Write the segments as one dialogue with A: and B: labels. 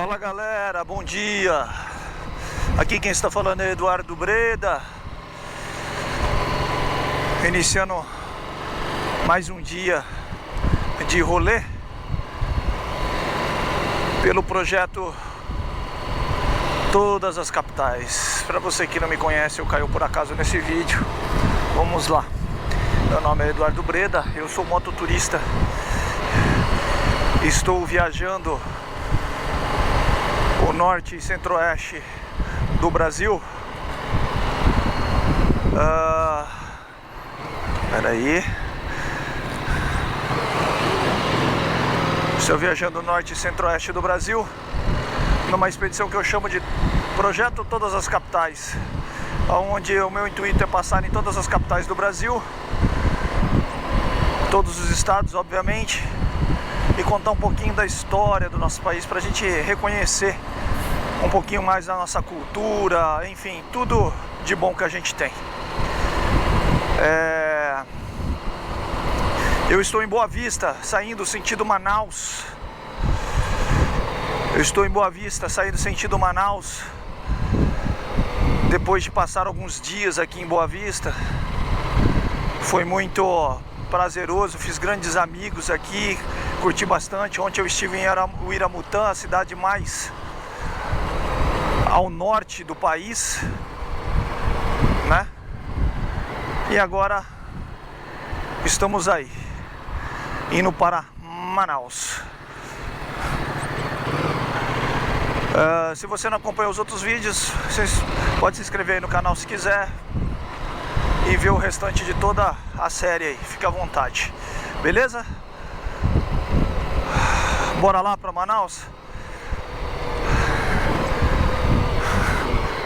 A: Fala galera, bom dia. Aqui quem está falando é Eduardo Breda, iniciando mais um dia de rolê pelo projeto Todas as Capitais. Para você que não me conhece ou caiu por acaso nesse vídeo, vamos lá. Meu nome é Eduardo Breda, eu sou mototurista. Estou viajando o norte e centro-oeste do Brasil. Peraí. Estou viajando o norte e centro-oeste do Brasil numa expedição que eu chamo de Projeto Todas as Capitais, onde o meu intuito é passar em todas as capitais do Brasil, todos os estados, obviamente, e contar um pouquinho da história do nosso país para a gente reconhecer um pouquinho mais da nossa cultura, enfim, tudo de bom que a gente tem. Eu estou em Boa Vista, saindo sentido Manaus. Depois de passar alguns dias aqui em Boa Vista, foi muito prazeroso, fiz grandes amigos aqui, curti bastante. Ontem eu estive em Uiramutã, a cidade mais ao norte do país, né? E agora estamos aí, indo para Manaus. Se você não acompanhou os outros vídeos, você pode se inscrever aí no canal se quiser e ver o restante de toda a série aí, fica à vontade, beleza? Bora lá para Manaus?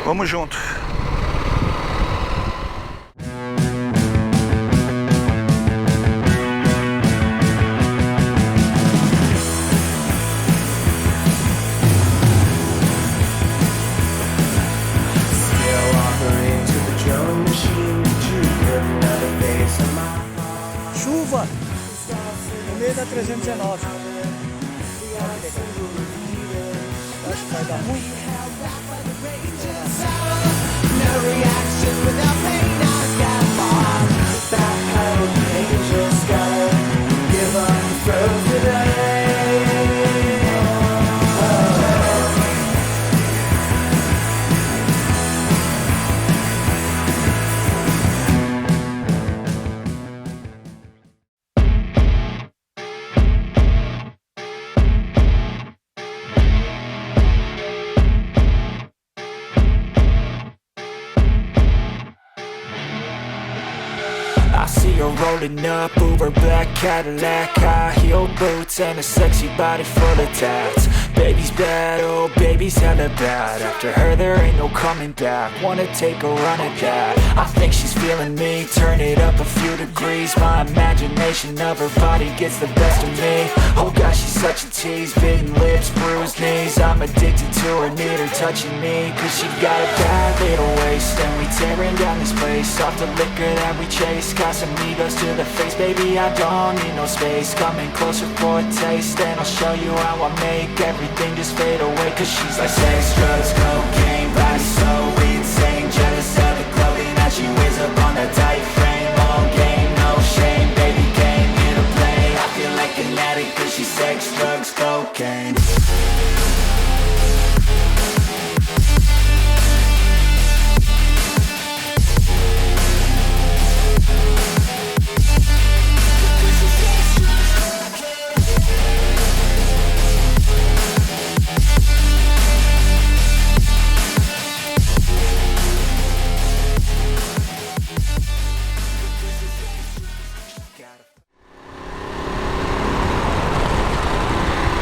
A: Vamos junto. Chuva no meio da 319. Acho que vai dar ruim.
B: I see her rolling up, Uber black Cadillac, high heel boots and a sexy body full of tats. Baby's bad, oh baby's hella bad. After her there ain't no coming back. Wanna take a run at that. I think she's feeling me, turn it up a few degrees. My imagination of her body gets the best of me. Oh gosh, she's such a tease, bitten lips, bruised knees. I'm addicted to her, need her touching me, cause she got a bad little waist. And we tearing down this place, off the liquor that we chase. Casamigos to the face, baby, I don't need no space. Coming closer for a taste, and I'll show you how I make everything just fade away. Cause she's like sex, drugs, cocaine, body so insane. Jealous of the clothing that she wears up on that tight frame. Long game, no shame, baby came here to play. I feel like an addict cause she's sex, drugs, cocaine.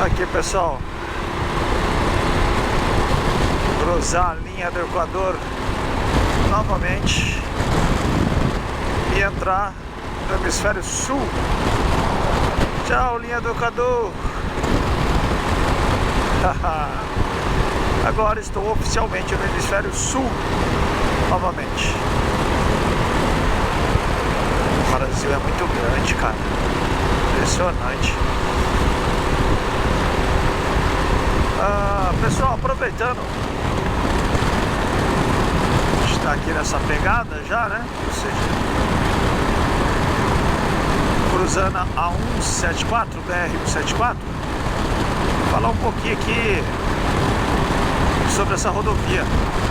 A: Aqui pessoal, cruzar a linha do Equador novamente e entrar no hemisfério sul. Tchau, linha do Equador. Agora estou oficialmente no hemisfério sul novamente. O Brasil é muito grande, cara. Impressionante. Pessoal, aproveitando, a gente está aqui nessa pegada já, né? Ou seja, cruzando a 174, BR-174, falar um pouquinho aqui sobre essa rodovia.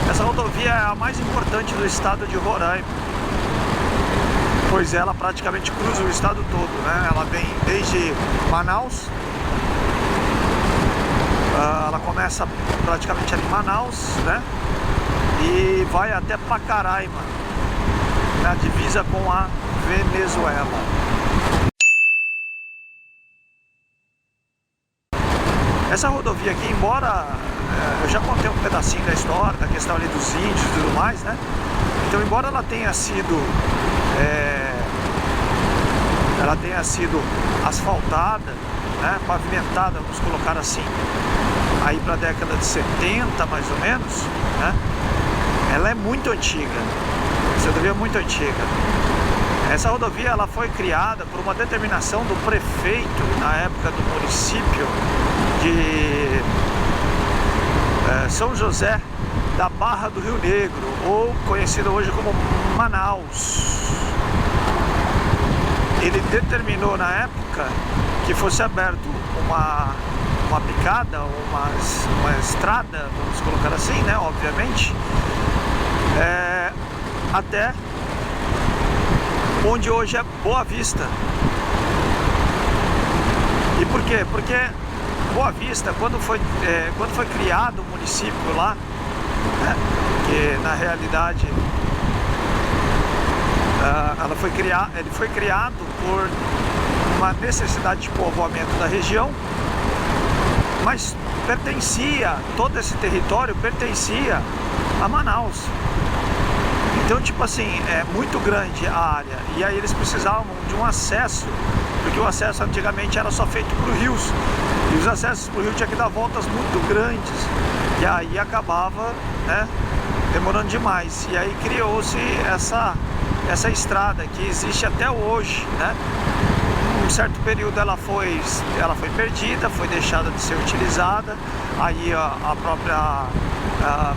A: Essa rodovia é a mais importante do estado de Roraima, pois ela praticamente cruza o estado todo, né? Ela vem desde Manaus, ela começa praticamente ali em Manaus, né? E vai até Pacaraima, na divisa com a Venezuela. Essa rodovia aqui, embora eu já contei um pedacinho da história, da questão ali dos índios e tudo mais, né? Então, embora ela tenha sido asfaltada, né, pavimentada, vamos colocar assim, aí para a década de 70 mais ou menos, né? Ela é muito antiga, essa rodovia é muito antiga. Essa rodovia ela foi criada por uma determinação do prefeito na época do município de São José da Barra do Rio Negro, ou conhecido hoje como Manaus. Ele determinou na época que fosse aberto uma picada, uma estrada, vamos colocar assim, né, obviamente, até onde hoje é Boa Vista. E por quê? Porque Boa Vista, quando foi criado o município lá, né, que na realidade ele foi criado por uma necessidade de povoamento da região, mas todo esse território pertencia a Manaus. Então, tipo assim, é muito grande a área, e aí eles precisavam de um acesso, porque o acesso antigamente era só feito por rios, e os acessos por rio tinha que dar voltas muito grandes, e aí acabava, né, demorando demais, e aí criou-se essa estrada que existe até hoje, né? Um certo período ela foi perdida, foi deixada de ser utilizada, aí a própria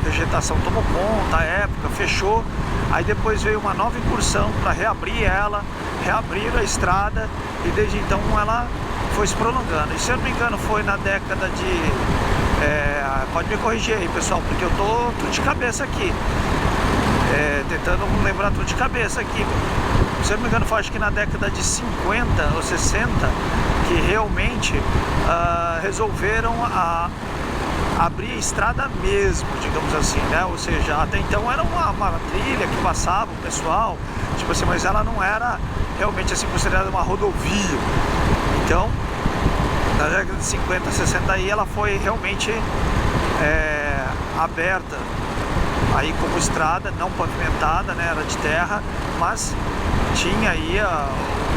A: vegetação tomou conta, a época fechou, aí depois veio uma nova incursão para reabrir a estrada, e desde então ela foi se prolongando. E se eu não me engano foi na década de... pode me corrigir aí, pessoal, porque eu tô tudo de cabeça aqui, tentando lembrar tudo de cabeça aqui. Se eu não me engano foi, acho que na década de 50 ou 60 que realmente resolveram abrir a estrada mesmo, digamos assim, né? Ou seja, até então era uma trilha que passava o pessoal, tipo assim, mas ela não era realmente assim considerada uma rodovia. Então, na década de 50, 60 aí ela foi realmente aberta aí como estrada, não pavimentada, né? Era de terra, mas tinha aí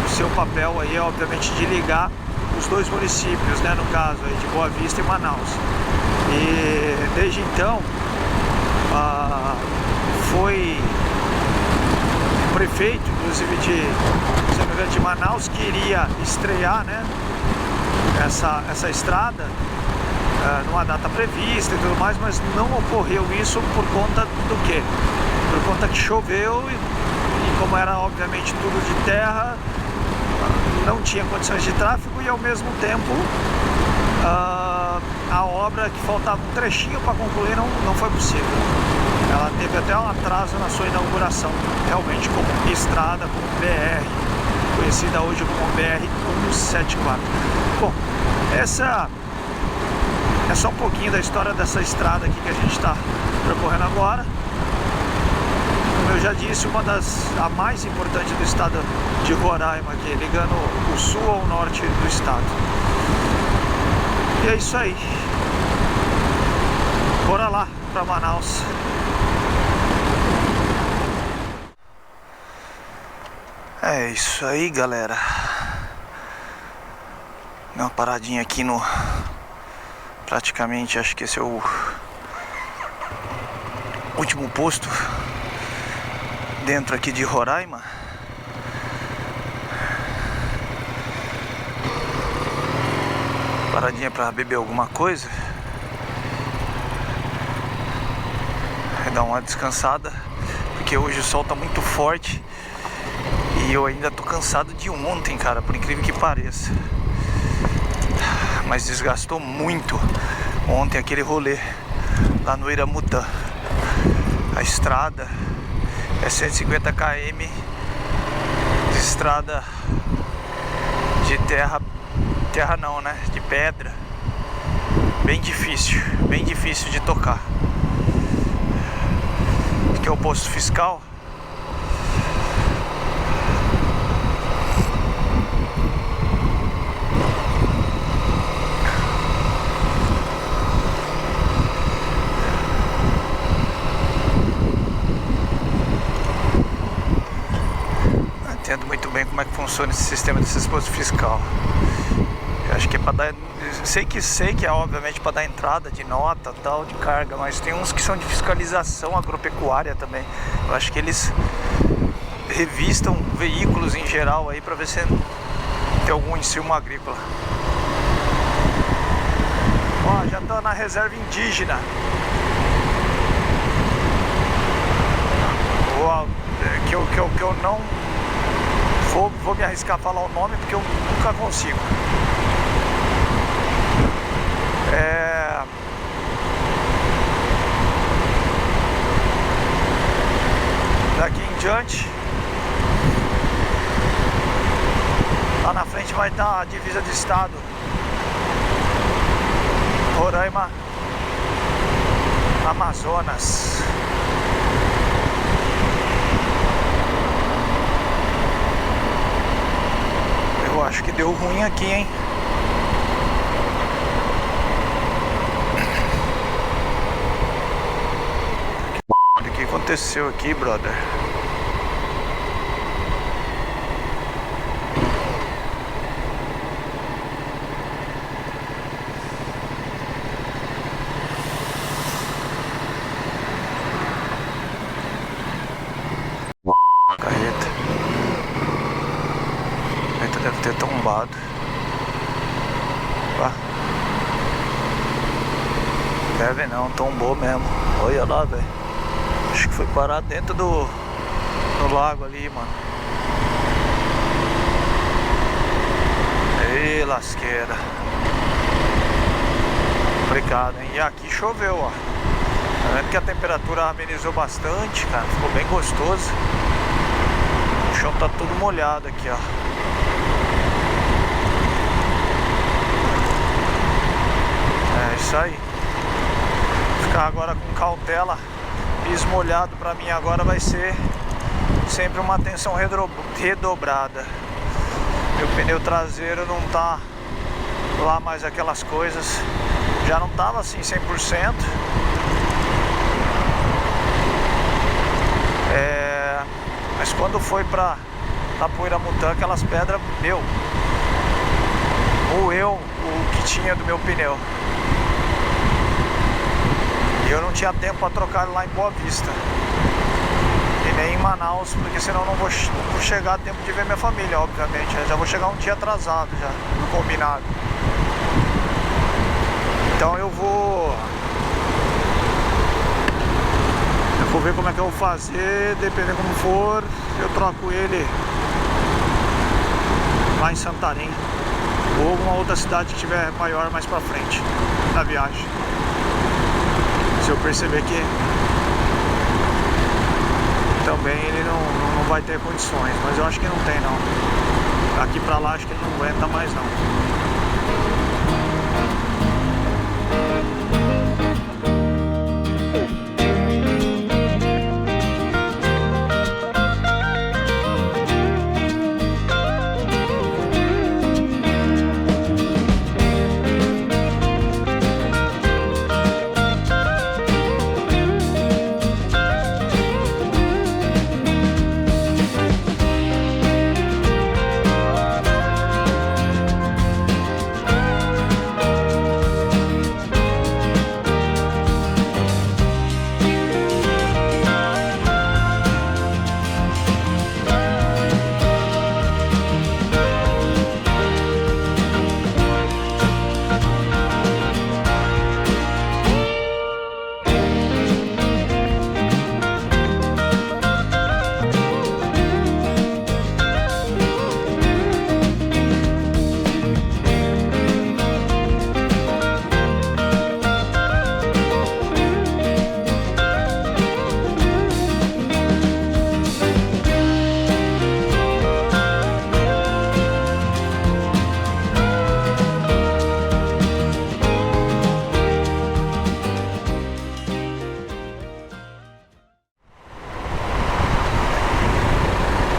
A: o seu papel aí, obviamente, de ligar os dois municípios, né? No caso aí de Boa Vista e Manaus. E desde então foi o prefeito, inclusive de Manaus, que iria estrear, né, essa estrada numa data prevista e tudo mais, mas não ocorreu isso por conta do quê? Por conta que choveu e como era obviamente tudo de terra, não tinha condições de tráfego, e ao mesmo tempo a obra, que faltava um trechinho para concluir, não foi possível. Ela teve até um atraso na sua inauguração, realmente como estrada, como BR, conhecida hoje como BR-174. Bom, essa é só um pouquinho da história dessa estrada aqui que a gente está percorrendo agora. Como eu já disse, a mais importante do estado de Roraima, aqui, ligando o sul ao norte do estado. E é isso aí. Bora lá para Manaus. É isso aí, galera. Dá uma paradinha aqui no... Praticamente, acho que esse é o último posto dentro aqui de Roraima. Paradinha para beber alguma coisa. Vai dar uma descansada, porque hoje o sol tá muito forte e eu ainda tô cansado de ontem, cara, por incrível que pareça. Mas desgastou muito ontem aquele rolê lá no Iramutã. A estrada é 150 km de estrada de terra não, né? De pedra. Bem difícil de tocar. Aqui é o posto fiscal. Não entendo muito bem como é que funciona esse sistema desse posto fiscal. Eu acho que é para dar, sei que é obviamente para dar entrada de nota, tal, de carga, mas tem uns que são de fiscalização agropecuária também. Eu acho que eles revistam veículos em geral aí para ver se tem algum insumo agrícola. Ó, já tô na reserva indígena. Que eu não vou me arriscar a falar o nome porque eu nunca consigo. Daqui em diante, lá na frente vai estar a divisa de estado, Roraima, Amazonas. Eu acho que deu ruim aqui, hein? O que aconteceu aqui, brother? Carreta. Eita, deve ter tombado. Opa. Deve não, tombou mesmo. Olha lá, velho. Acho que foi parar dentro do lago ali, mano. Ei, lasqueira. Complicado, hein? E aqui choveu, ó. Tá vendo que a temperatura amenizou bastante, cara. Ficou bem gostoso. O chão tá todo molhado aqui, ó. É isso aí. Vou ficar agora com cautela. Piso molhado pra mim agora vai ser sempre uma atenção redobrada. Meu pneu traseiro não tá lá mais aquelas coisas. Já não tava assim 100%. Mas quando foi pra Iramutã, aquelas pedras, moeu o que tinha do meu pneu. E eu não tinha tempo para trocar lá em Boa Vista e nem em Manaus, porque senão não vou chegar a tempo de ver minha família, obviamente. Eu já vou chegar um dia atrasado, já, no combinado. Então eu vou ver como é que eu vou fazer, dependendo como for, eu troco ele lá em Santarém ou alguma outra cidade que tiver maior mais pra frente na viagem. Se eu perceber que também ele não vai ter condições, mas eu acho que não tem não. Daqui pra lá acho que ele não aguenta mais não.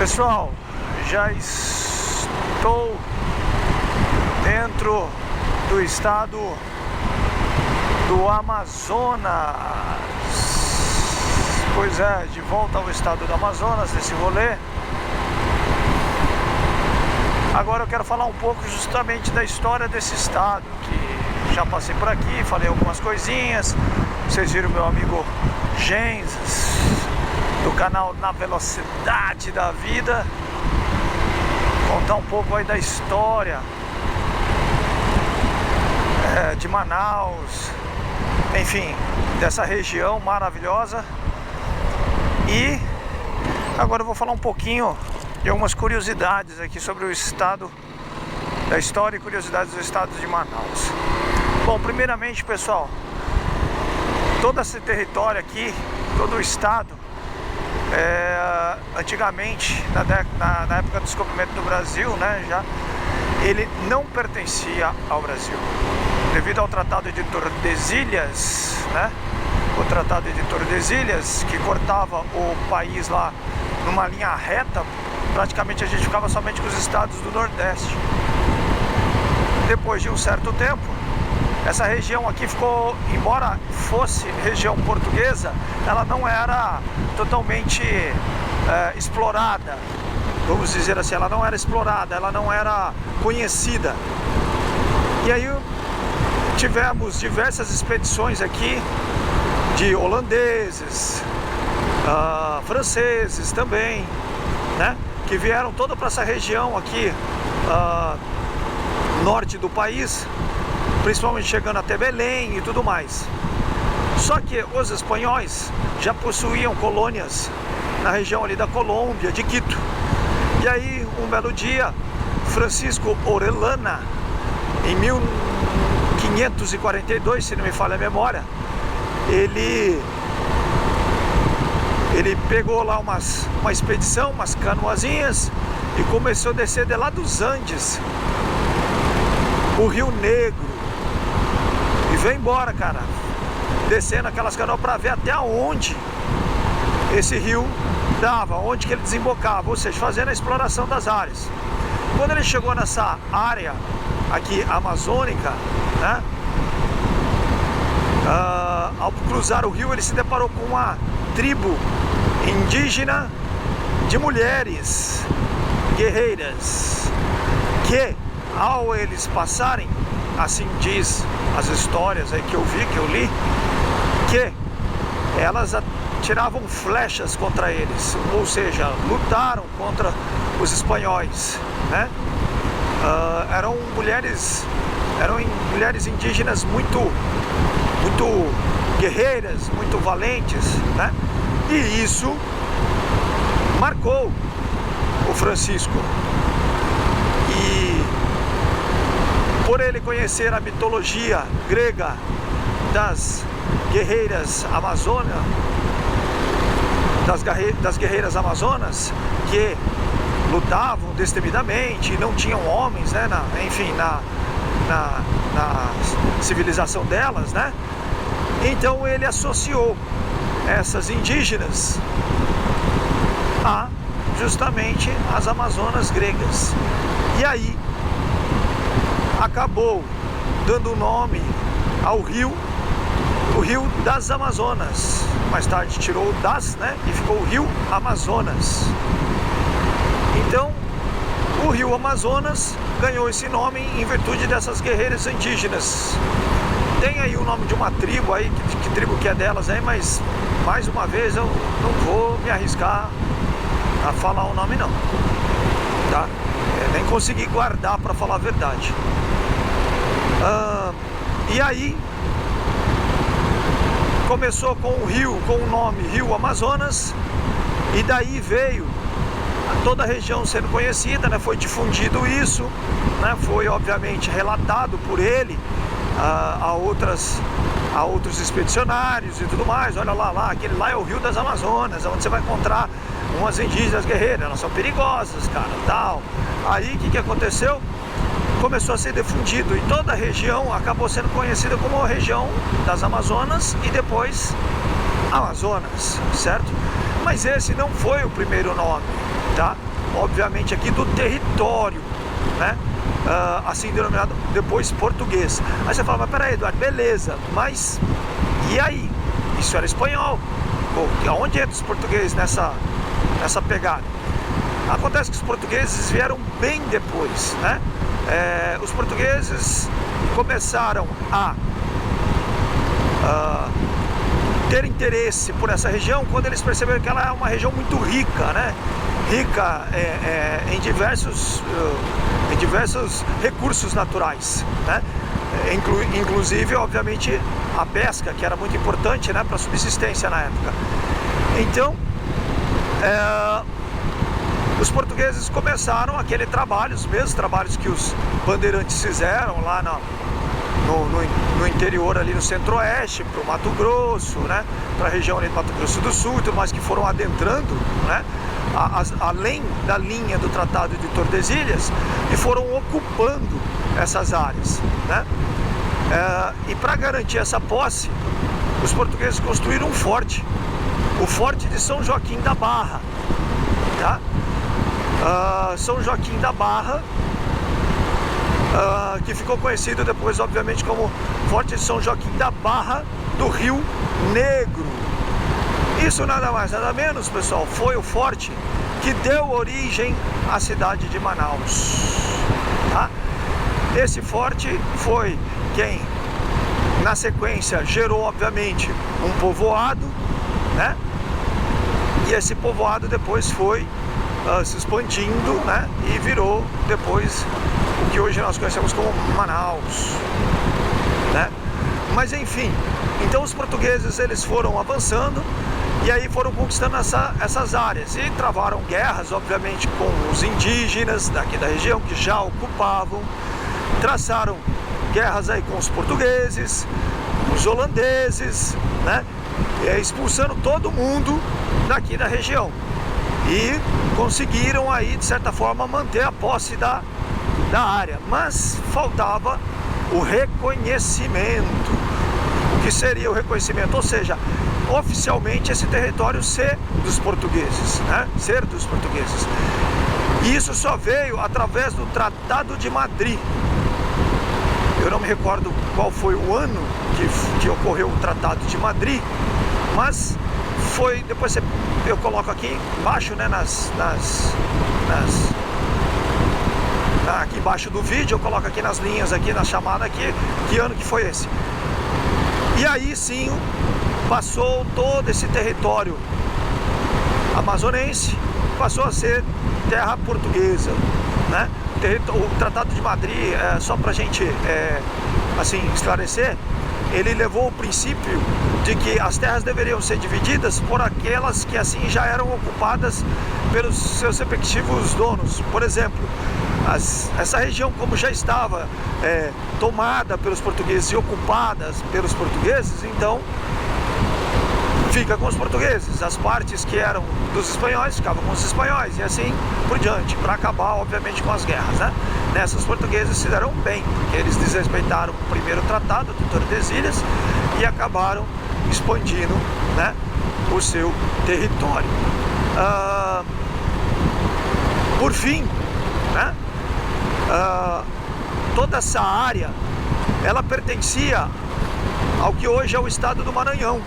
A: Pessoal, já estou dentro do estado do Amazonas. Pois é, de volta ao estado do Amazonas, desse rolê. Agora eu quero falar um pouco justamente da história desse estado, que já passei por aqui, falei algumas coisinhas. Vocês viram meu amigo Genzes, do canal Na Velocidade da Vida, contar um pouco aí da história de Manaus, enfim, dessa região maravilhosa. E agora eu vou falar um pouquinho de algumas curiosidades aqui sobre o estado, da história e curiosidades do estado de Manaus. Bom, primeiramente, pessoal, todo esse território aqui, todo o estado, antigamente, na época do descobrimento do Brasil, né, ele não pertencia ao Brasil. Devido ao Tratado de Tordesilhas, né, o Tratado de Tordesilhas, que cortava o país lá numa linha reta, praticamente a gente ficava somente com os estados do Nordeste. Depois de um certo tempo, essa região aqui ficou, embora fosse região portuguesa, ela não era totalmente explorada, vamos dizer assim, ela não era explorada, ela não era conhecida. E aí tivemos diversas expedições aqui, de holandeses, franceses também, né, que vieram toda para essa região aqui, norte do país, principalmente chegando até Belém e tudo mais. Só que os espanhóis já possuíam colônias na região ali da Colômbia, de Quito. E aí, um belo dia, Francisco Orellana, em 1542, se não me falha a memória, ele pegou lá uma expedição, umas canoazinhas, e começou a descer de lá dos Andes, o Rio Negro, e veio embora, cara, descendo aquelas canoas para ver até onde esse rio dava, onde que ele desembocava, ou seja, fazendo a exploração das áreas. Quando ele chegou nessa área aqui amazônica, né, ao cruzar o rio, ele se deparou com uma tribo indígena de mulheres guerreiras, que ao eles passarem, assim diz as histórias aí que eu vi, que eu li, que elas atiravam flechas contra eles, ou seja, lutaram contra os espanhóis, né? Eram mulheres indígenas muito guerreiras, muito valentes, né? E isso marcou o Francisco. E por ele conhecer a mitologia grega das guerreiras amazonas, das guerreiras amazonas, que lutavam destemidamente, não tinham homens, né, enfim, na civilização delas, né? Então ele associou essas indígenas a justamente as amazonas gregas. E aí acabou dando nome ao rio, o Rio das Amazonas. Mais tarde tirou o das, né, e ficou o Rio Amazonas. Então o Rio Amazonas ganhou esse nome em virtude dessas guerreiras indígenas. Tem aí o nome de uma tribo aí, que tribo que é delas aí, mas mais uma vez eu não vou me arriscar a falar o nome não, tá? Nem consegui guardar para falar a verdade. E aí começou com o rio, com o nome Rio Amazonas, e daí veio toda a região sendo conhecida, né? Foi difundido isso, né? Foi obviamente relatado por ele a outros expedicionários e tudo mais. Olha lá, aquele lá é o Rio das Amazonas, onde você vai encontrar umas indígenas guerreiras, elas são perigosas, cara, tal. Aí o que aconteceu? Começou a ser difundido e toda a região acabou sendo conhecida como a região das Amazonas e depois Amazonas, certo? Mas esse não foi o primeiro nome, tá? obviamente, aqui do território, né? Assim denominado depois português. Aí você fala, mas peraí, Eduardo, beleza, mas e aí? Isso era espanhol. Aonde entra os portugueses nessa pegada? Acontece que os portugueses vieram bem depois, né? Os portugueses começaram a ter interesse por essa região quando eles perceberam que ela é uma região muito rica, né? Rica em diversos recursos naturais, né? Inclusive, obviamente, a pesca, que era muito importante, né, para a subsistência na época. Então, os portugueses começaram aquele trabalho, os mesmos trabalhos que os bandeirantes fizeram lá no interior, ali no centro-oeste, para o Mato Grosso, né, para a região ali do Mato Grosso do Sul, tudo mais, que foram adentrando, né, além da linha do Tratado de Tordesilhas, e foram ocupando essas áreas, né? E para garantir essa posse, os portugueses construíram um forte, o Forte de São Joaquim da Barra, tá? São Joaquim da Barra, que ficou conhecido depois, obviamente, como Forte de São Joaquim da Barra do Rio Negro. Isso nada mais, nada menos, pessoal, foi o forte que deu origem à cidade de Manaus, tá? Esse forte foi quem, na sequência, gerou, obviamente, um povoado, né? E esse povoado depois foi se expandindo, né? E virou depois o que hoje nós conhecemos como Manaus, né? Mas enfim, então os portugueses, eles foram avançando e aí foram conquistando essas áreas e travaram guerras, obviamente, com os indígenas daqui da região que já ocupavam, traçaram guerras aí com os portugueses, os holandeses, né? Expulsando todo mundo daqui da região e conseguiram aí, de certa forma, manter a posse da área, mas faltava o reconhecimento. O que seria o reconhecimento? Ou seja, oficialmente esse território ser dos portugueses, né? Ser dos portugueses. E isso só veio através do Tratado de Madrid. Eu não me recordo qual foi o ano que ocorreu o Tratado de Madrid, mas foi, depois eu coloco aqui embaixo, né, aqui embaixo do vídeo, eu coloco aqui nas linhas, aqui na chamada, aqui, que ano que foi esse. E aí sim, passou todo esse território amazonense, passou a ser terra portuguesa, né? O Tratado de Madrid, só para a gente assim, esclarecer, ele levou o princípio de que as terras deveriam ser divididas por aquelas que assim já eram ocupadas pelos seus respectivos donos. Por exemplo, essa região, como já estava tomada pelos portugueses e ocupada pelos portugueses, então fica com os portugueses. As partes que eram dos espanhóis ficavam com os espanhóis e assim por diante, para acabar, obviamente, com as guerras, né? Nessas, os portugueses se deram bem, porque eles desrespeitaram o primeiro tratado de Tordesilhas e acabaram expandindo, né, o seu território. Por fim, né, toda essa área, ela pertencia ao que hoje é o estado do Maranhão,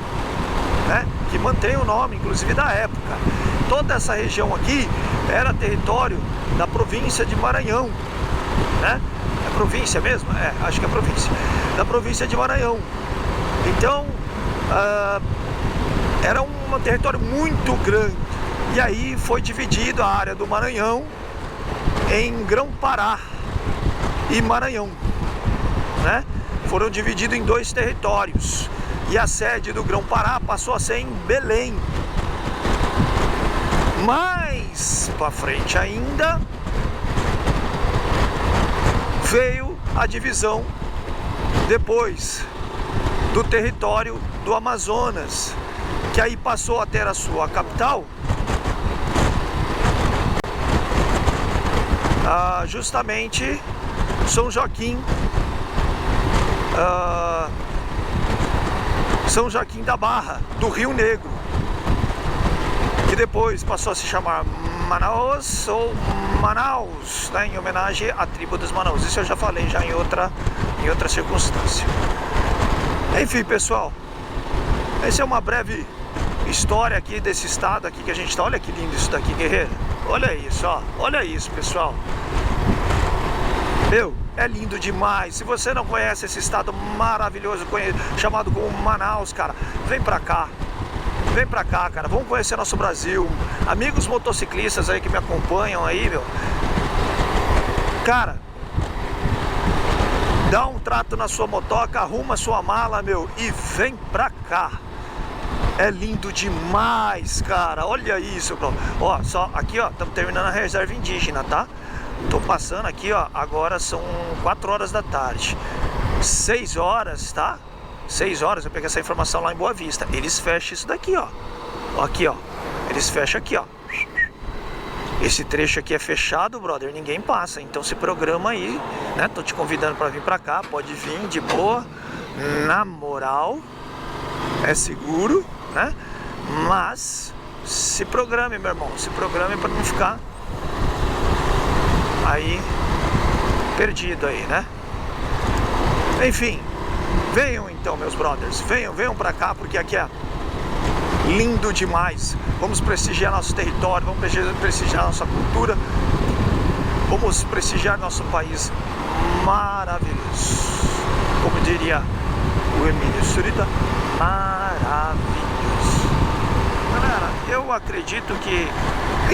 A: né, que mantém o nome, inclusive, da época. Toda essa região aqui era território da província de Maranhão, né? É província mesmo? Acho que é província. Da província de Maranhão. Então, era um território muito grande. E aí foi dividido a área do Maranhão em Grão-Pará e Maranhão, né? Foram divididos em dois territórios. E a sede do Grão-Pará passou a ser em Belém. Mais para frente ainda, veio a divisão depois do território do Amazonas, que aí passou a ter a sua capital, justamente São Joaquim, São Joaquim da Barra, do Rio Negro, que depois passou a se chamar Manaus ou Manaus, né, em homenagem à tribo dos Manaus. Isso eu já falei já em outra circunstância. Enfim, pessoal, essa é uma breve história aqui desse estado aqui que a gente está. Olha que lindo isso daqui, guerreiro. Olha isso, ó. Olha isso, pessoal. Meu, é lindo demais. Se você não conhece esse estado maravilhoso chamado como Manaus, cara, vem pra cá. Vem pra cá, cara. Vamos conhecer nosso Brasil. Amigos motociclistas aí que me acompanham aí, meu. Cara, dá um trato na sua motoca, arruma sua mala, meu, e vem pra cá. É lindo demais, cara. Olha isso, bro. Ó, só aqui, ó, estamos terminando a reserva indígena, tá? Tô passando aqui, ó, agora são 4 horas da tarde. 6 horas, tá? 6 horas, eu peguei essa informação lá em Boa Vista. Eles fecham isso daqui, ó. Aqui, ó. Eles fecham aqui, ó. Esse trecho aqui é fechado, brother, ninguém passa. Então se programa aí, né? Tô te convidando pra vir pra cá, pode vir de boa. Na moral, é seguro, né? Mas se programe, meu irmão. Se programe pra não ficar aí perdido aí, né? Enfim, venham então, meus brothers, venham pra cá, porque aqui é lindo demais. Vamos prestigiar nosso território, vamos prestigiar nossa cultura, vamos prestigiar nosso país maravilhoso. Como diria o Emílio Surita, maravilhoso. Galera, eu acredito que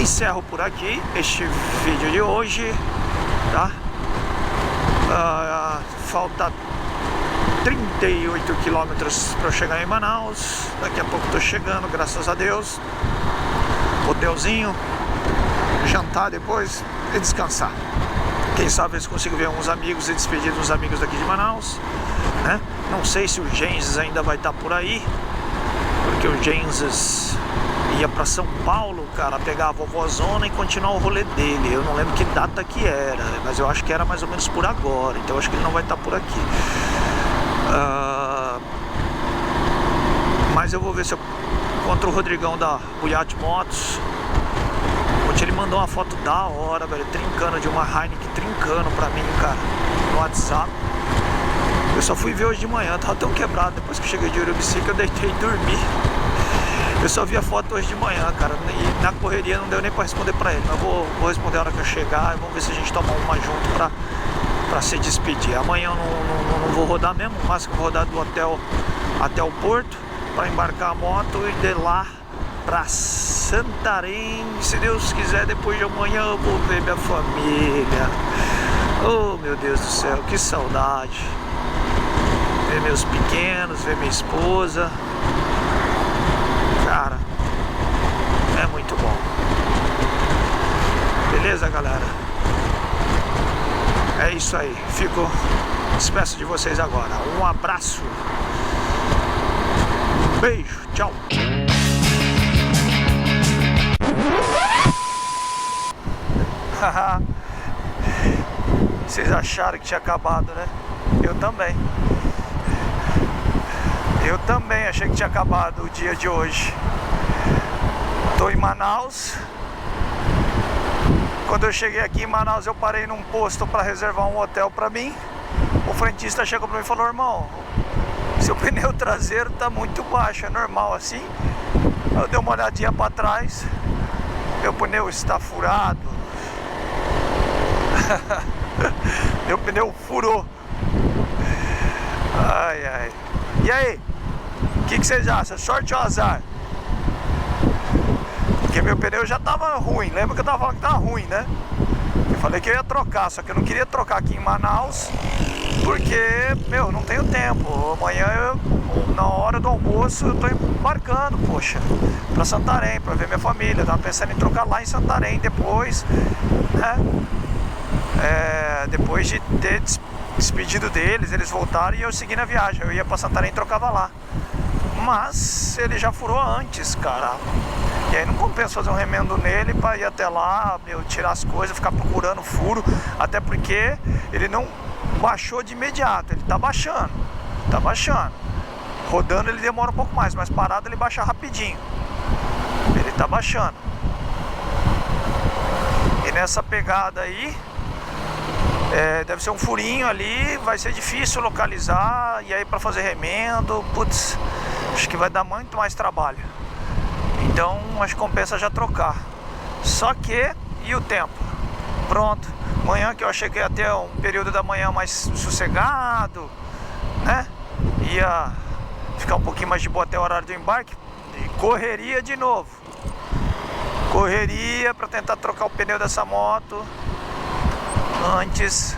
A: encerro por aqui este vídeo de hoje, tá? Falta 38 quilômetros para eu chegar em Manaus. Daqui a pouco tô chegando, graças a Deus. Hotelzinho, jantar depois e descansar. Quem sabe eu consigo ver uns amigos e despedir dos amigos daqui de Manaus, né? Não sei se o Genses ainda vai estar por aí, porque o Genses ia para São Paulo, cara, pegar a vovózona e continuar o rolê dele. Eu não lembro que data que era, mas eu acho que era mais ou menos por agora. Então eu acho que ele não vai estar por aqui. Mas eu vou ver se eu encontro o Rodrigão da Buyat Motos. Ontem ele mandou uma foto da hora, velho, trincando, de uma Heineken trincando pra mim, cara, no WhatsApp. Eu só fui ver hoje de manhã, tava tão quebrado. Depois que eu cheguei de Urubici que eu deitei e dormi. Eu só vi a foto hoje de manhã, cara, e na correria não deu nem pra responder pra ele. Mas vou responder a hora que eu chegar e vamos ver se a gente toma uma junto pra se despedir. Amanhã eu não vou rodar mesmo, o máximo que eu vou rodar do hotel até o porto pra embarcar a moto e de lá pra Santarém. Se Deus quiser, depois de amanhã eu vou ver minha família. Oh, meu Deus do céu, que saudade. Ver meus pequenos, ver minha esposa. Cara, é muito bom. Beleza, galera? É isso aí. Despeço de vocês agora. Um abraço. Beijo. Tchau. Vocês acharam que tinha acabado, né? Eu também. Eu também achei que tinha acabado o dia de hoje. Tô em Manaus. Quando eu cheguei aqui em Manaus, eu parei num posto para reservar um hotel para mim. O frentista chegou para mim e falou: irmão, seu pneu traseiro tá muito baixo, é normal assim? Eu dei uma olhadinha para trás, meu pneu está furado. Meu pneu furou. Ai, ai. E aí? O que vocês acham? Sorte ou azar? Porque meu pneu já tava ruim. Lembra que eu tava falando que tava ruim, né? Eu falei que eu ia trocar, só que eu não queria trocar aqui em Manaus, porque, meu, não tenho tempo. Amanhã, na hora do almoço, eu tô embarcando, poxa, pra Santarém, pra ver minha família. Eu tava pensando em trocar lá em Santarém depois, né? Depois de ter despedido deles, eles voltaram e eu segui na viagem. Eu ia pra Santarém e trocava lá. Mas ele já furou antes, cara. E aí não compensa fazer um remendo nele pra ir até lá, meu, tirar as coisas, ficar procurando furo. Até porque ele não baixou de imediato, ele tá baixando. Tá baixando. Rodando ele demora um pouco mais, mas parado ele baixa rapidinho. Ele tá baixando. nessa pegada aí, deve ser um furinho ali, vai ser difícil localizar, e aí para fazer remendo, putz, acho que vai dar muito mais trabalho. Então acho que compensa já trocar. Só que, e o tempo? Pronto, manhã que eu achei que ia ter um período da manhã mais sossegado, né? Ia ficar um pouquinho mais de boa até o horário do embarque, e correria de novo. Correria para tentar trocar o pneu dessa moto antes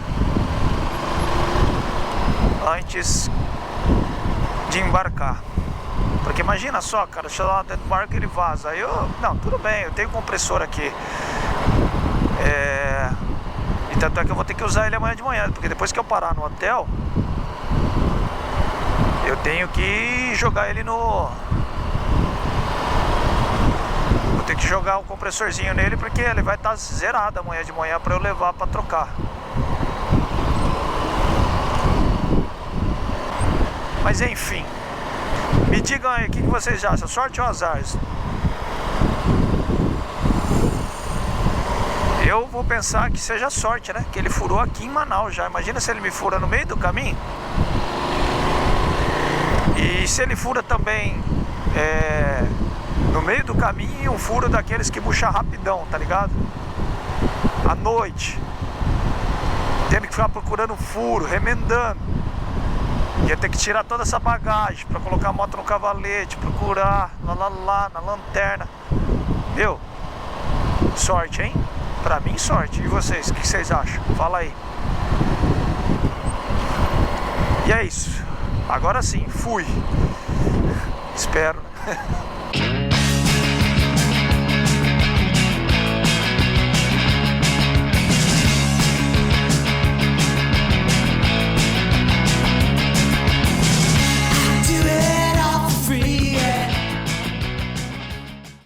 A: de embarcar. Porque imagina só, cara, chega lá dentro do barco e ele vaza. Aí não, tudo bem, eu tenho compressor aqui. E tanto é que eu vou ter que usar ele amanhã de manhã, porque depois que eu parar no hotel, eu tenho que jogar ele no... Vou ter que jogar um compressorzinho nele, porque ele vai estar zerado amanhã de manhã para eu levar para trocar. Mas enfim, me digam aí, o que vocês acham? Sorte ou azar? Eu vou pensar que seja sorte, né? Que ele furou aqui em Manaus já. Imagina se ele me fura no meio do caminho. E se ele fura também no meio do caminho, um furo daqueles que puxa rapidão, tá ligado? À noite, tendo que ficar procurando furo, remendando. Ia ter que tirar toda essa bagagem pra colocar a moto no cavalete, procurar lá na lanterna. Meu, sorte, hein? Pra mim, sorte. E vocês, o que vocês acham? Fala aí. E é isso. Agora sim, fui. Espero, né?